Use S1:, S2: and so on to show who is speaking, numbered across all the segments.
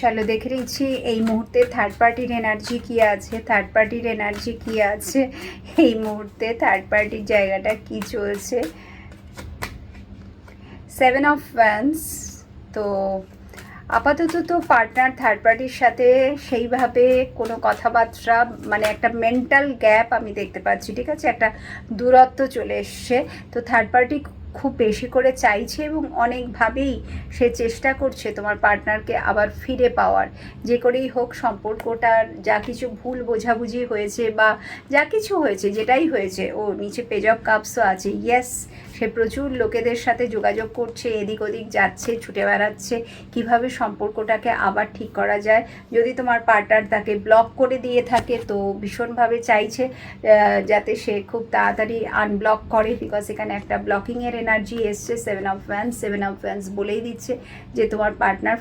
S1: চলো দেখে নিচ্ছি এই মুহূর্তে থার্ড পার্টির এনার্জি কী আছে, থার্ড পার্টির এনার্জি কী আছে এই মুহূর্তে, থার্ড পার্টির জায়গাটা কি চলছে। 7 অফ ওয়ান্স। তো আপাতত তো পার্টনার থার্ড পার্টির সাথে সেইভাবে কোনো কথাবার্তা, মানে একটা মেন্টাল গ্যাপ আমি দেখতে পাচ্ছি, ঠিক আছে, একটা দূরত্ব চলে এসছে। তো থার্ড পার্টি খুব বেশি করে চাইছে এবং অনেকভাবেই সে চেষ্টা করছে তোমার পার্টনারকে আবার ফিরে পাওয়ার। যে করেই হোক সম্পর্কটার যা কিছু ভুল বোঝাবুঝি হয়েছে বা যা কিছু হয়েছে, যেটাই হয়েছে, ও নিচে পেজ অফ কাপসও আছে, ইয়েস সে প্রচুর লোকেদের সাথে যোগাযোগ করছে, এদিক ওদিক যাচ্ছে, ছুটে বেড়াচ্ছে কিভাবে সম্পর্কটাকে আবার ঠিক করা যায়। যদি তোমার পার্টনার তাকে ব্লক করে দিয়ে থাকে তো ভীষণভাবে চাইছে যাতে সে খুব তাড়াতাড়ি আনব্লক করে, বিকজ এখানে একটা ব্লকিংয়ের এনার্জি এসছে। 7 অফ ওয়ান্স বলেই দিচ্ছে যে তোমার পার্টনার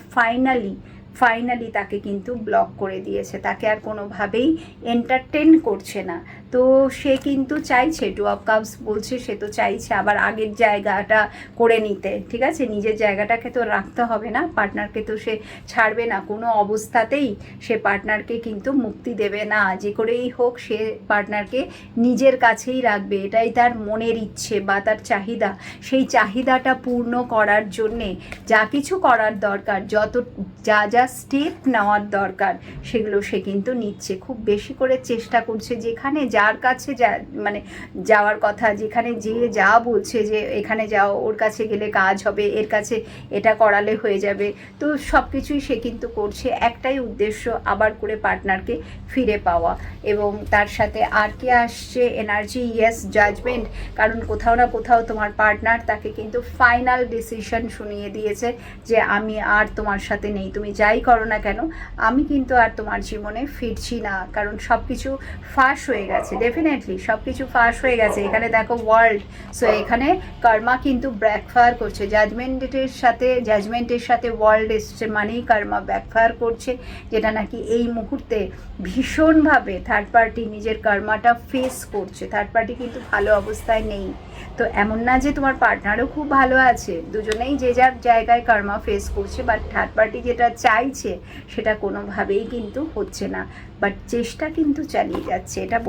S1: ফাইনালি তাকে কিন্তু ব্লক করে দিয়েছে, তাকে আর কোনোভাবেই এন্টারটেন করছে না। তো সে কিন্তু চাইছে, 2 অফ কাপস বলছে, সে তো চাইছে আবার আগের জায়গাটা করে নিতে, ঠিক আছে, নিজের জায়গাটাকে তো রাখতে হবে না, পার্টনারকে তো সে ছাড়বে না কোনো অবস্থাতেই, সে পার্টনারকে কিন্তু মুক্তি দেবে না, যে করেই হোক সে পার্টনারকে নিজের কাছেই রাখবে, এটাই তার মনের ইচ্ছে বা তার চাহিদা। সেই চাহিদাটা পূর্ণ করার জন্যে যা কিছু করার দরকার, যা স্টেপ নেওয়ার দরকার সেগুলো সে কিন্তু নিচ্ছে, খুব বেশি করে চেষ্টা করছে, যেখানে যার কাছে মানে যাওয়ার কথা, যেখানে যে যা বলছে যে এখানে যাও, ওর কাছে গেলে কাজ হবে, এর কাছে এটা করালে হয়ে যাবে, তো সব কিছুই সে কিন্তু করছে, একটাই উদ্দেশ্য আবার করে পার্টনারকে ফিরে পাওয়া। এবং তার সাথে আর কি আসছে এনার্জি, ইয়েস জাজমেন্ট, কারণ কোথাও না কোথাও তোমার পার্টনার তাকে কিন্তু ফাইনাল ডিসিশন শুনিয়ে দিয়েছে যে আমি আর তোমার সাথে নেই, তুমি যাই করো না কেন আমি কিন্তু আর তোমার জীবনে ফিরছি না, কারণ সব কিছু ফাঁস হয়ে গেছে, ডেফিনেটলি সব কিছু ফাঁস হয়ে গেছে। এখানে দেখো ওয়ার্ল্ড, সো এখানে কর্মা কিন্তু ব্যাকফায়ার করছে, জাজমেন্টের সাথে ওয়ার্ল্ড এসছে মানেই কর্মা ব্যাকফায়ার করছে, যেটা নাকি এই মুহূর্তে ভীষণভাবে থার্ড পার্টি নিজের কর্মাটা ফেস করছে, থার্ড পার্টি কিন্তু ভালো অবস্থায় নেই। তো এমন না যে তোমার পার্টনারও খুব ভালো আছে, দুজনেই যে যার জায়গায় কর্মা ফেস করছে, বাট থার্ড পার্টি যেটা চাইছে সেটা কোনোভাবেই কিন্তু হচ্ছে না, বাট চেষ্টা কিন্তু চালিয়ে যাচ্ছে, এটা